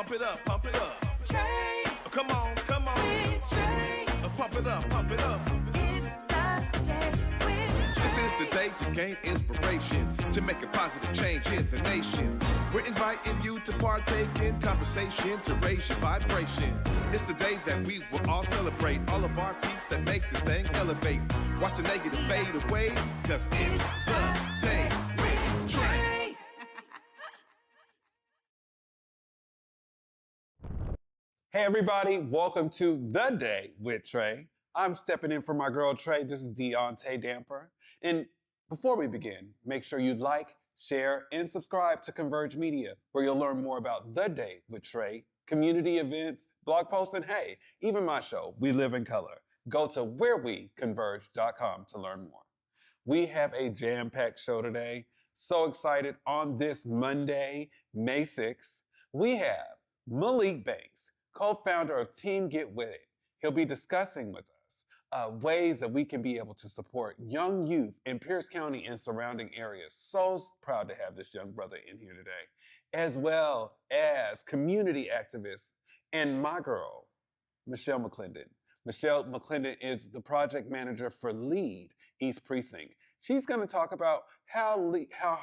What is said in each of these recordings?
Pump it up, pump it up. Trae. Come on, come on. With Trae. Pump it up, pump it up. It's the day with This is the day to gain inspiration, to make a positive change in the nation. We're inviting you to partake in conversation, to raise your vibration. It's the day that we will all celebrate all of our peeps that make this thing elevate. Watch the negative fade away, cause it's the day with Trae. Hey everybody, welcome to The Day with Trae. I'm stepping in for my girl Trae. This is Deaunte Damper. And before we begin, make sure you like, share, and subscribe to Converge Media, where you'll learn more about The Day with Trae, community events, blog posts, and hey, even my show, We Live in Color. Go to whereweconverge.com to learn more. We have a jam-packed show today. So excited. On this Monday, May 6th, we have Malik Banks, co-founder of Team GetWitIt. He'll be discussing with us ways that we can be able to support young youth in Pierce County and surrounding areas. So proud to have this young brother in here today, as well as community activists and my girl, Michelle McClendon. Michelle McClendon is the project manager for LEAD East Precinct. She's going to talk about how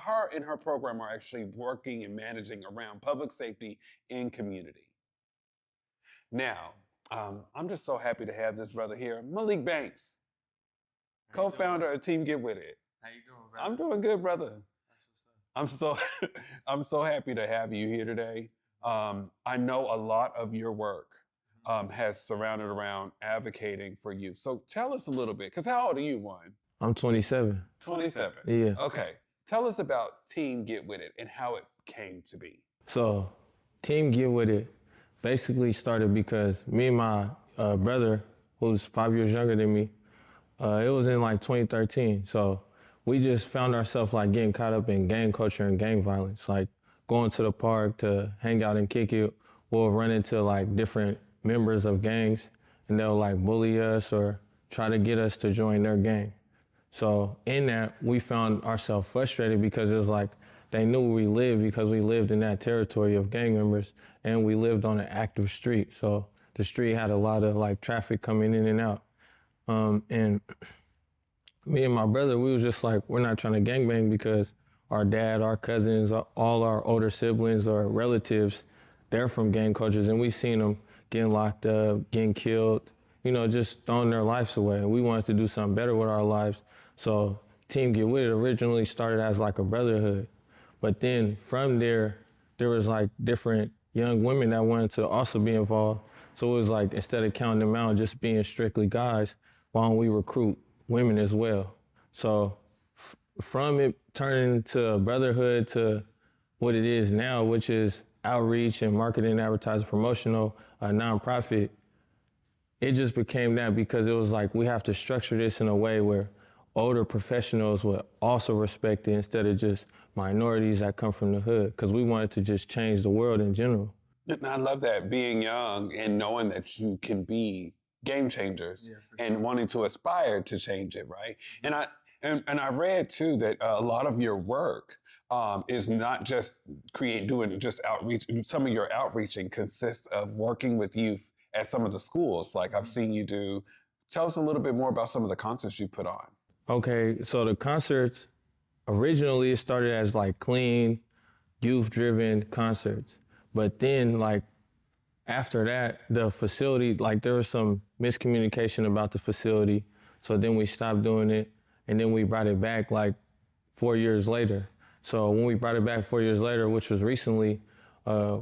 her and her program are actually working and managing around public safety in community. Now, I'm just so happy to have this brother here, Malik Banks, co-founder of Team GetWitIt. How you doing, brother? I'm doing good, brother. That's what's up. I'm so happy to have you here today. I know a lot of your work has surrounded around advocating for youth. So tell us a little bit, because how old are you, Juan? I'm 27. 27. Yeah. Okay. Tell us about Team GetWitIt and how it came to be. So, Team GetWitIt basically started because me and my brother, who's 5 years younger than me, it was in like 2013. So we just found ourselves like getting caught up in gang culture and gang violence, like going to the park to hang out and kick it. We'll run into like different members of gangs and they'll like bully us or try to get us to join their gang. So in that, we found ourselves frustrated because it was like they knew where we lived because we lived in that territory of gang members and we lived on an active street. So the street had a lot of like traffic coming in and out. And me and my brother, we was just like, we're not trying to gangbang because our dad, our cousins, all our older siblings or relatives, they're from gang cultures and we seen them getting locked up, getting killed, you know, just throwing their lives away. And we wanted to do something better with our lives. So Team GetWitIt originally started as like a brotherhood. But then from there was like different young women that wanted to also be involved. So it was like, instead of counting them out, just being strictly guys, why don't we recruit women as well? So from it turning into a brotherhood to what it is now, which is outreach and marketing, advertising, promotional, a nonprofit, it just became that because it was like, we have to structure this in a way where older professionals would also respect it instead of just minorities that come from the hood, because we wanted to just change the world in general. And I love that, being young and knowing that you can be game changers and wanting to aspire to change it, right? And I read too that a lot of your work is not just doing outreach. Some of your outreaching consists of working with youth at some of the schools. Like I've seen you do. Tell us a little bit more about some of the concerts you put on. Okay, so the concerts, originally it started as like clean, youth-driven concerts. But then like after that, the facility, like there was some miscommunication about the facility. So then we stopped doing it and then we brought it back like 4 years later. So when we brought it back 4 years later, which was recently,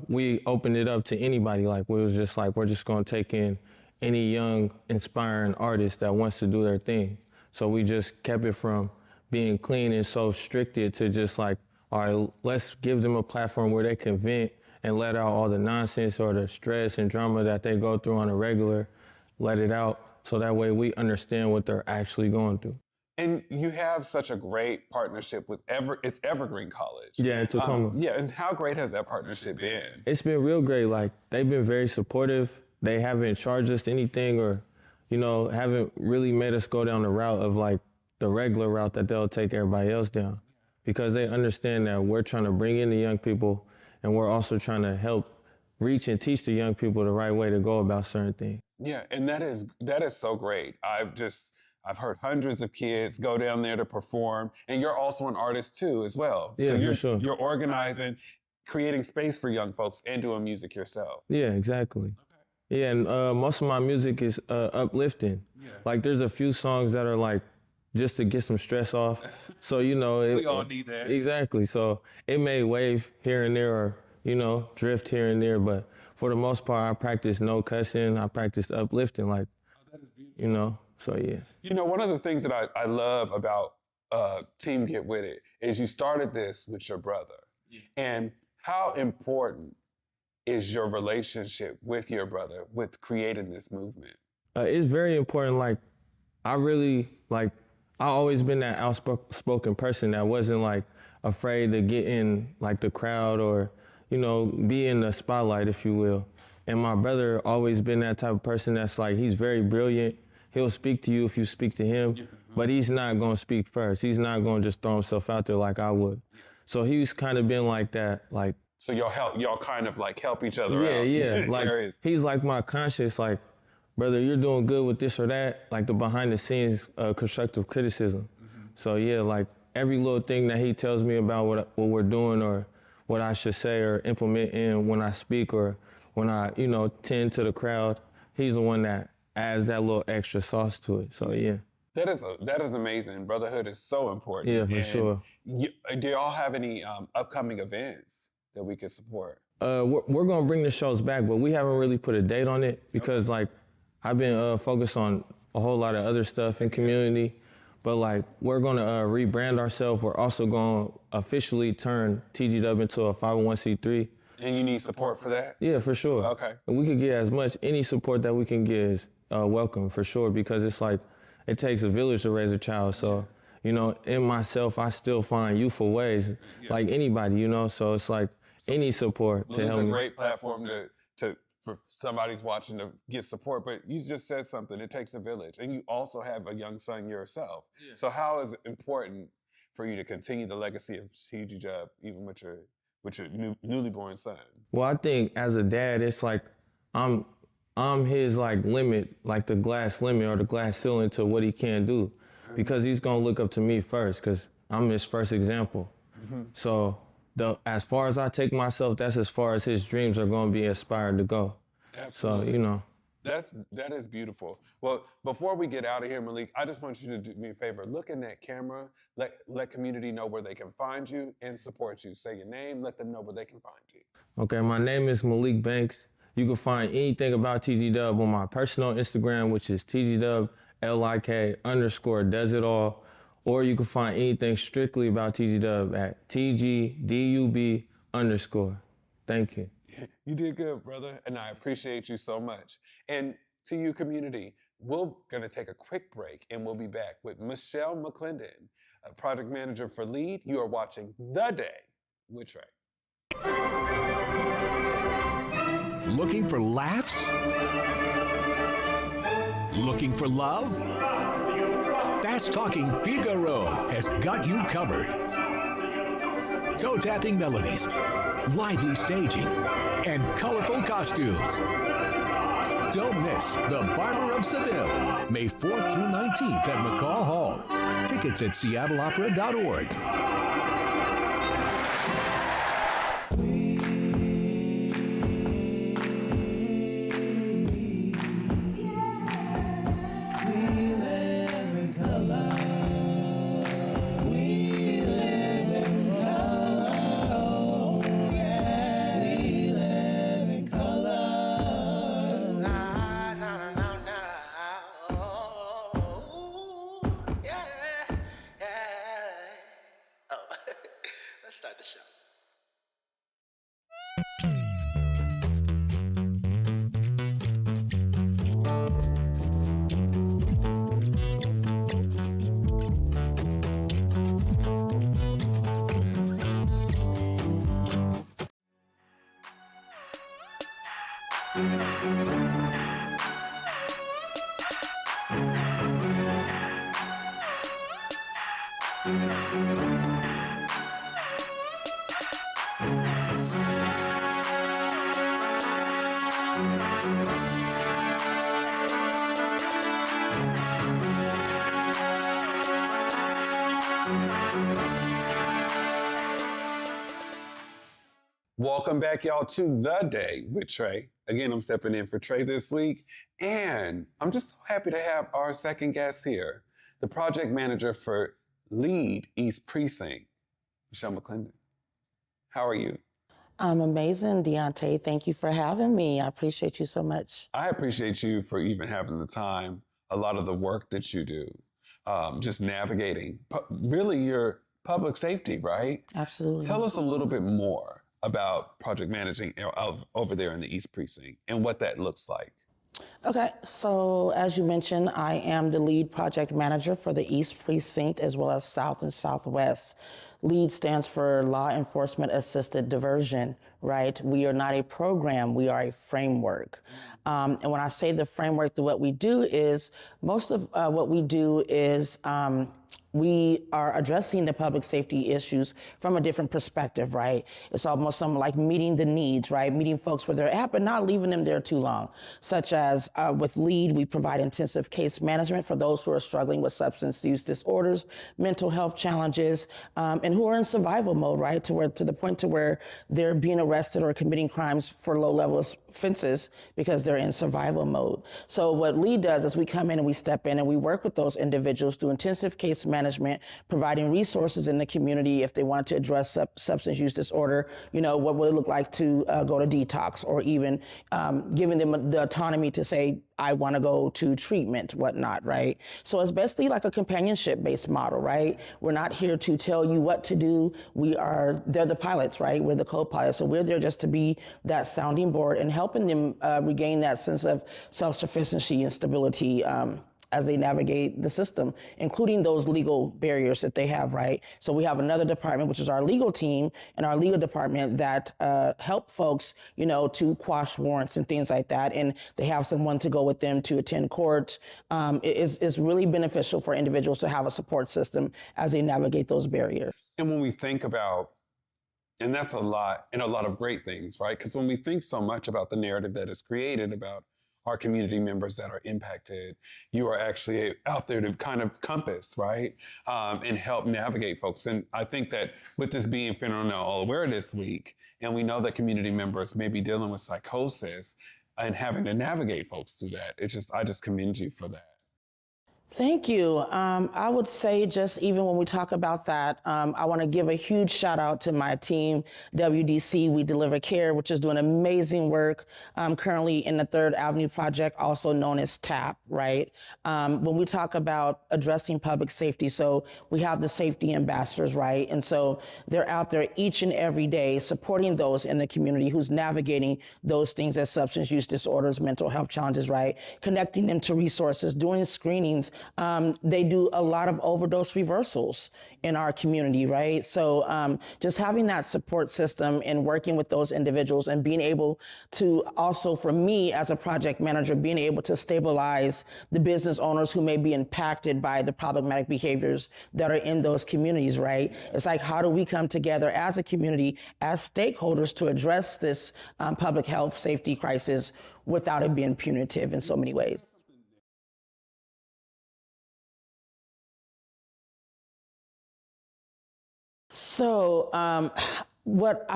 we opened it up to anybody. Like we was just like, we're just gonna take in any young, inspiring artist that wants to do their thing. So we just kept it from being clean and so stricted to just like, all right, let's give them a platform where they can vent and let out all the nonsense or the stress and drama that they go through on a regular, let it out. So that way we understand what they're actually going through. And you have such a great partnership with it's Evergreen College. Yeah, in Tacoma. Yeah, and how great has that partnership been? It's been real great. Like they've been very supportive. They haven't charged us anything or, you know, haven't really made us go down the route of like the regular route that they'll take everybody else down, because they understand that we're trying to bring in the young people and we're also trying to help reach and teach the young people the right way to go about certain things. Yeah, and that is so great. I've heard hundreds of kids go down there to perform, and you're also an artist too, as well. Yeah, so for sure. You're organizing, creating space for young folks, and doing music yourself. Yeah, exactly. Okay. Yeah, and most of my music is uplifting. Yeah. Like, there's a few songs that are like just to get some stress off. So, you know, we all need that. Exactly. So it may wave here and there, or drift here and there, but for the most part, I practice no cussing. I practice uplifting, like, that is beautiful. So yeah. One of the things that I love about Team Get With It is you started this with your brother. Yeah. And how important is your relationship with your brother with creating this movement? It's very important. Like, I always been that outspoken person that wasn't like afraid to get in like the crowd or, be in the spotlight, if you will. And my brother always been that type of person that's like, he's very brilliant. He'll speak to you if you speak to him, but he's not gonna speak first. He's not gonna just throw himself out there like I would. So he's kind of been like that, like. So y'all kind of like help each other out. Yeah. Like, he's like my conscience, like, brother, you're doing good with this or that, like the behind the scenes constructive criticism. Mm-hmm. So yeah, like every little thing that he tells me about what we're doing or what I should say or implement in when I speak or when I, tend to the crowd, he's the one that adds that little extra sauce to it. So yeah. That is amazing. Brotherhood is so important. Yeah, for sure. Do y'all have any upcoming events that we can support? We're gonna bring the shows back, but we haven't really put a date on it because like I've been focused on a whole lot of other stuff in community, but like we're gonna rebrand ourselves. We're also gonna officially turn TGW into a 501c3. And you need support for that? Yeah, for sure. Okay. And we could get any support that we can get is welcome for sure, because it's like, it takes a village to raise a child. So, in myself, I still find youthful ways, like anybody, so it's like any support to help me. It's a great platform for somebody's watching to get support, but you just said something, it takes a village. And you also have a young son yourself. Yeah. So how is it important for you to continue the legacy of TGW even with your newly born son? Well, I think as a dad, it's like I'm his like limit, like the glass limit or the glass ceiling to what he can do, because he's gonna look up to me first, because I'm his first example. Mm-hmm. So as far as I take myself, that's as far as his dreams are gonna be inspired to go. Absolutely. So that is beautiful. Well, before we get out of here, Malik, I just want you to do me a favor. Look in that camera, let community know where they can find you and support you. Say your name, let them know where they can find you. Okay, my name is Malik Banks. You can find anything about TGW on my personal Instagram, which is TGWLIK_does-it-all. Or you can find anything strictly about TGW at TGDUB_. Thank you. You did good, brother, and I appreciate you so much. And to you, community, we're going to take a quick break, and we'll be back with Michelle McClendon, a project manager for LEAD. You are watching The Day with Trae. Looking for laughs? Looking for love? Fast-talking Figaro has got you covered. Toe-tapping melodies, lively staging, and colorful costumes. Don't miss The Barber of Seville, May 4th through 19th at McCall Hall. Tickets at seattleopera.org. Let's start the show. Welcome back, y'all, to The Day with Trae. Again, I'm stepping in for Trae this week, and I'm just so happy to have our second guest here, the project manager for LEAD East Precinct, Michelle McClendon. How are you? I'm amazing, Deaunte. Thank you for having me. I appreciate you so much. I appreciate you for even having the time, a lot of the work that you do, just navigating, really your public safety, right? Absolutely. Tell us a little bit more about project managing over there in the East Precinct and what that looks like. Okay, so as you mentioned, I am the lead project manager for the East Precinct as well as South and Southwest. LEAD stands for Law Enforcement Assisted Diversion, right? We are not a program, we are a framework. And when I say the framework, what we do is, most of what we do is we are addressing the public safety issues from a different perspective, right? It's almost something like meeting the needs, right? Meeting folks where they're at, but not leaving them there too long. Such as with LEAD, we provide intensive case management for those who are struggling with substance use disorders, mental health challenges, and who are in survival mode, right? To the point to where they're being arrested or committing crimes for low-level offenses because they're in survival mode. So what LEAD does is we come in and we step in and we work with those individuals through intensive case management, providing resources in the community if they want to address substance use disorder. You know, what would it look like to go to detox, or even giving them the autonomy to say, I want to go to treatment, whatnot, right? So it's basically like a companionship-based model, right? We're not here to tell you what to do. They're the pilots, right? We're the co-pilots. So we're there just to be that sounding board and helping them regain that sense of self-sufficiency and stability as they navigate the system, including those legal barriers that they have, right? So we have another department, which is our legal team, and our legal department that help folks, you know, to quash warrants and things like that. And they have someone to go with them to attend court. It's really beneficial for individuals to have a support system as they navigate those barriers. And when we think about, and that's a lot, and a lot of great things, right? Because when we think so much about the narrative that is created about our community members that are impacted, you are actually out there to kind of compass, right? And help navigate folks. And I think that with this being Fentanyl Awareness Week, and we know that community members may be dealing with psychosis and having to navigate folks through that, I just commend you for that. Thank you. I would say, just even when we talk about that, I want to give a huge shout out to my team, WDC, We Deliver Care, which is doing amazing work currently in the 3rd Avenue Project, also known as TAP, right? When we talk about addressing public safety, so we have the safety ambassadors, right? And so they're out there each and every day supporting those in the community who's navigating those things as substance use disorders, mental health challenges, right? Connecting them to resources, doing screenings. They do a lot of overdose reversals in our community, right? So just having that support system and working with those individuals and being able to also, for me as a project manager, being able to stabilize the business owners who may be impacted by the problematic behaviors that are in those communities, right? It's like, how do we come together as a community, as stakeholders, to address this public health safety crisis without it being punitive in so many ways? So what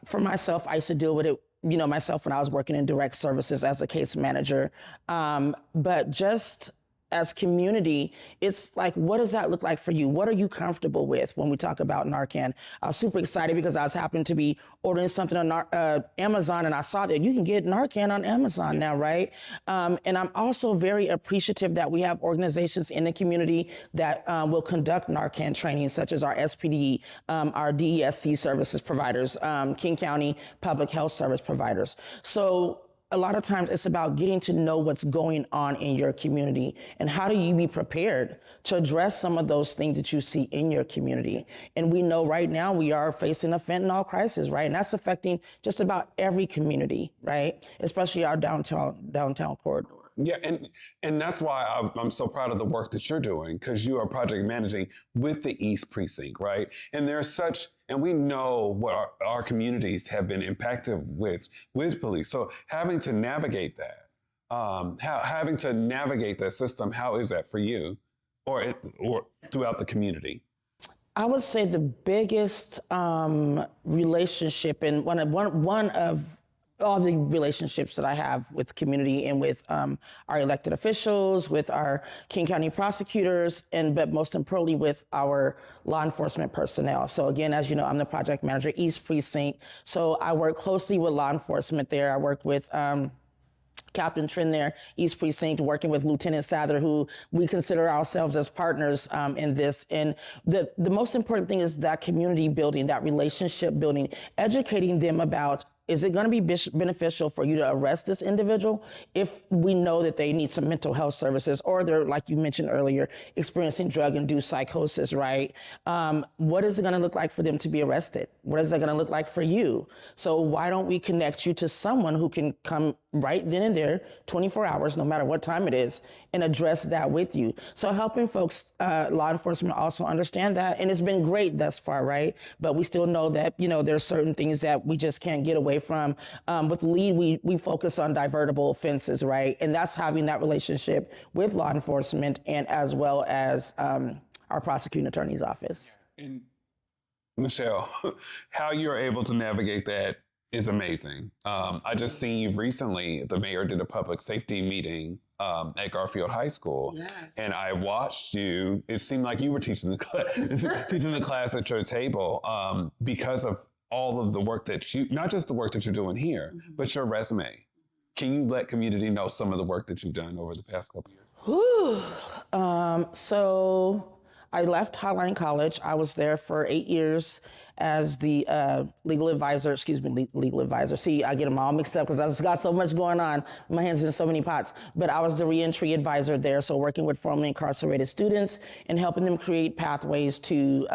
for myself, I used to deal with it, you know, myself when I was working in direct services as a case manager. But just as community, it's like, what does that look like for you? What are you comfortable with when we talk about Narcan? I was super excited because I was happening to be ordering something on Amazon, and I saw that you can get Narcan on Amazon now, right? And I'm also very appreciative that we have organizations in the community that will conduct Narcan training, such as our SPD, our DESC services providers, King County Public Health Service providers. So a lot of times it's about getting to know what's going on in your community and how do you be prepared to address some of those things that you see in your community. And we know right now we are facing a fentanyl crisis, right? And that's affecting just about every community, right? Especially our downtown corridor. Yeah, and that's why I'm so proud of the work that you're doing, because you are project managing with the East Precinct, right? And and we know what our communities have been impacted with police. So having to navigate that, having to navigate that system, how is that for you, or throughout the community? I would say the biggest relationship, and one of all the relationships that I have with the community and with our elected officials, with our King County prosecutors, but most importantly with our law enforcement personnel. So again, as you know, I'm the project manager, East Precinct. So I work closely with law enforcement there. I work with Captain Trin there, East Precinct, working with Lieutenant Sather, who we consider ourselves as partners in this. And the most important thing is that community building, that relationship building, educating them about, is it going to be beneficial for you to arrest this individual if we know that they need some mental health services, or they're, like you mentioned earlier, experiencing drug-induced psychosis, right? What is it going to look like for them to be arrested? What is it going to look like for you? So why don't we connect you to someone who can come right then and there, 24 hours, no matter what time it is, and address that with you? So helping folks, law enforcement also understand that, and it's been great thus far, right? But we still know that, there's certain things that we just can't get away from. With LEAD, we focus on divertible offenses, right? And that's having that relationship with law enforcement and as well as our prosecuting attorney's office. And Michelle, how you're able to navigate that is amazing. I just seen you recently, the mayor did a public safety meeting at Garfield High School. Yes. And I watched you. It seemed like you were teaching the class at your table because of all of the work that not just the work that you're doing here, but your resume. Can you let community know some of the work that you've done over the past couple years? So I left Highline College. I was there for 8 years as the legal advisor. See, I get them all mixed up because I just got so much going on. My hands in so many pots. But I was the reentry advisor there, so working with formerly incarcerated students and helping them create pathways to,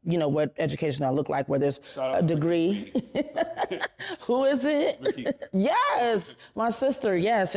what education will look like, where there's a degree. Who is it? Yes, my sister. Yes.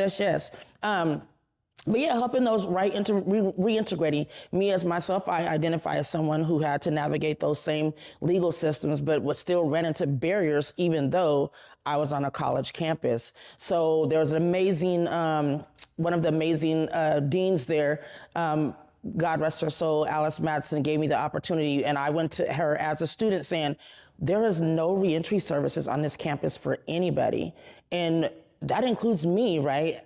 But yeah, helping those reintegrating me as myself. I identify as someone who had to navigate those same legal systems, but was still ran into barriers, even though I was on a college campus. So there was an amazing, one of the amazing deans there, God rest her soul, Alice Madsen, gave me the opportunity, and I went to her as a student saying, there is no reentry services on this campus for anybody. And that includes me, right?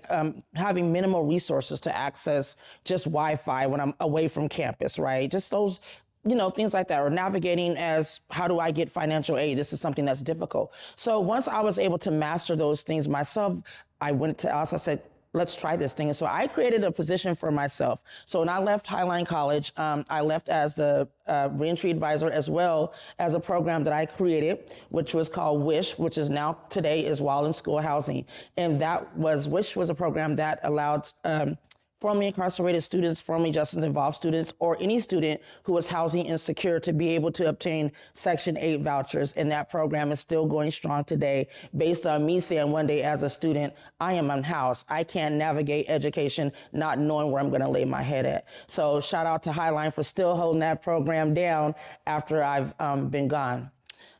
Having minimal resources to access just Wi-Fi when I'm away from campus, right? Just those, things like that, or navigating as, how do I get financial aid? This is something that's difficult. So once I was able to master those things myself, I went to Alice, I said, let's try this thing. And so I created a position for myself. So when I left Highline College, I left as the reentry advisor, as well as a program that I created, which was called WISH, which is now today is While in School Housing. And WISH was a program that allowed formerly incarcerated students, formerly justice involved students, or any student who was housing insecure to be able to obtain Section 8 vouchers. And that program is still going strong today, based on me saying one day as a student, I am unhoused. I can't navigate education not knowing where I'm going to lay my head at. So shout out to Highline for still holding that program down after I've been gone.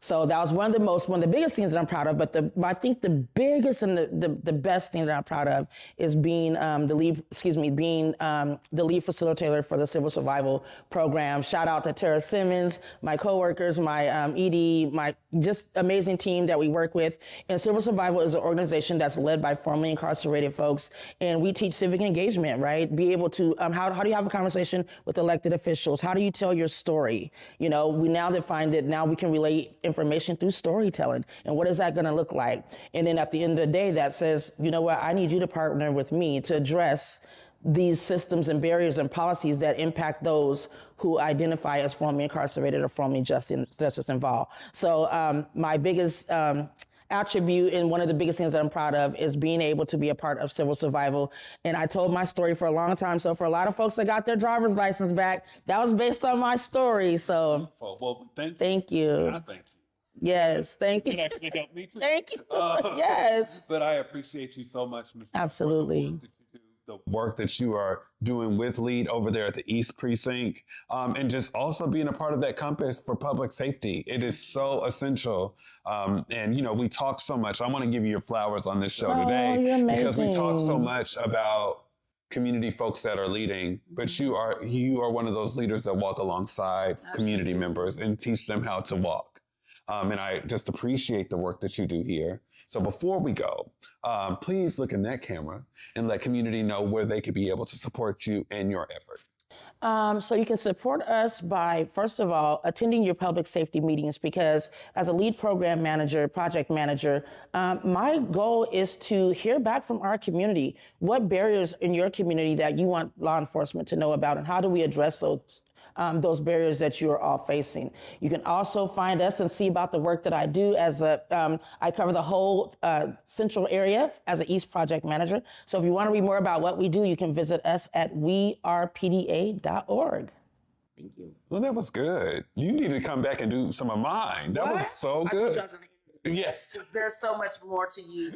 So that was one of the biggest things that I'm proud of. But I think the biggest and the best thing that I'm proud of is being the lead facilitator for the Civil Survival Program. Shout out to Tara Simmons, my coworkers, my ED, my just amazing team that we work with. And Civil Survival is an organization that's led by formerly incarcerated folks, and we teach civic engagement, right? Be able to how do you have a conversation with elected officials? How do you tell your story? We now find that now we can relate information through storytelling. And what is that going to look like? And then at the end of the day, that says, you know what, I need you to partner with me to address these systems and barriers and policies that impact those who identify as formerly incarcerated or formerly justice involved. So my biggest attribute and one of the biggest things that I'm proud of is being able to be a part of Civil Survival. And I told my story for a long time. So for a lot of folks that got their driver's license back, that was based on my story. So well, thank you. I thank you. Yes, thank you. It actually helped me too. Thank you. Yes. But I appreciate you so much, Michelle, Absolutely. the work that you are doing with LEAD over there at the East Precinct, and just also being a part of that compass for public safety. It is so essential. And, we talk so much. I want to give you your flowers on this show today, you're because we talk so amazing. much about community folks that are leading, but you are one of those leaders that walk alongside community members and teach them how to walk. And I just appreciate the work that you do here. So before we go, please look in that camera and let community know where they could be able to support you and your effort. So you can support us by, first of all, attending your public safety meetings, because as a lead program manager, project manager, my goal is to hear back from our community. What barriers in your community that you want law enforcement to know about, and how do we address those barriers that you are all facing? You can also find us and see about the work that I do as I cover the whole central area as an East project manager. So if you want to read more about what we do, you can visit us at wearepda.org. Thank you. Well, that was good. You need to come back and do some of mine. That was so good. Yes. There's so much more to you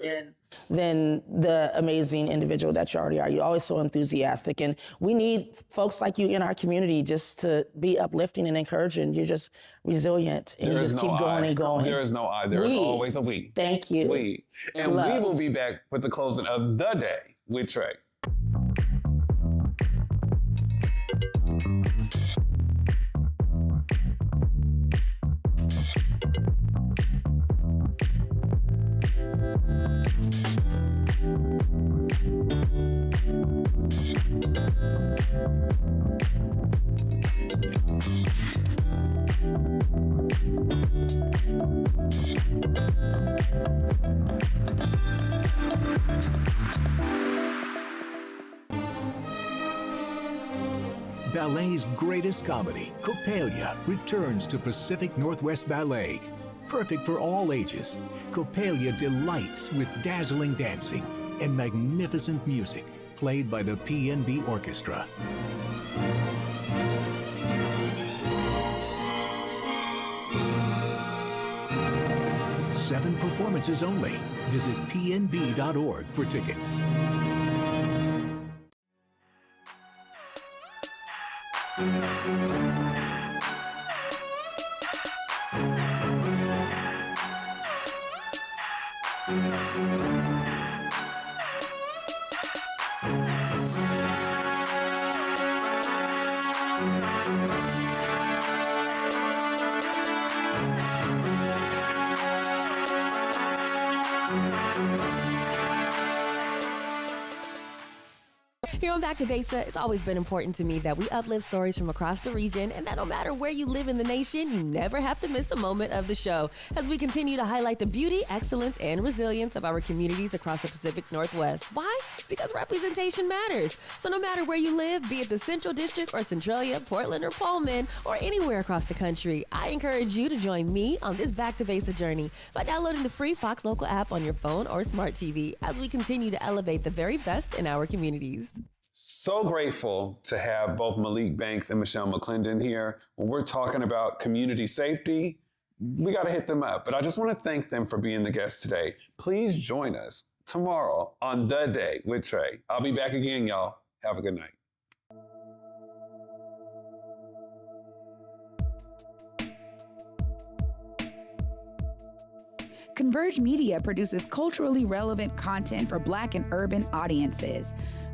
than the amazing individual that you already are. You're always so enthusiastic, and we need folks like you in our community just to be uplifting and encouraging. You're just resilient, and you just keep going and going. There is no I. There is always a we. Thank you. We. And we will be back with the closing of The Day with Trae. Ballet's greatest comedy, Coppelia, returns to Pacific Northwest Ballet. Perfect for all ages, Coppelia delights with dazzling dancing and magnificent music played by the PNB Orchestra. Seven performances only. Visit pnb.org for tickets. Here on Back to Besa, it's always been important to me that we uplift stories from across the region, and that no matter where you live in the nation, you never have to miss a moment of the show as we continue to highlight the beauty, excellence, and resilience of our communities across the Pacific Northwest. Why? Because representation matters. So no matter where you live, be it the Central District or Centralia, Portland or Pullman, or anywhere across the country, I encourage you to join me on this Back to Besa journey by downloading the free Fox Local app on your phone or smart TV as we continue to elevate the very best in our communities. So grateful to have both Malik Banks and Michelle McClendon here. When we're talking about community safety, we got to hit them up. But I just want to thank them for being the guests today. Please join us tomorrow on The Day with Trae. I'll be back again, y'all. Have a good night. Converge Media produces culturally relevant content for Black and urban audiences.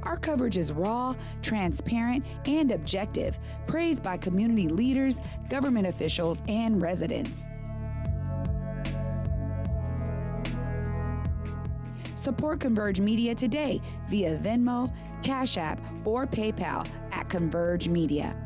Our coverage is raw, transparent, and objective, praised by community leaders, government officials, and residents. Support Converge Media today via Venmo, Cash App, or PayPal at Converge Media.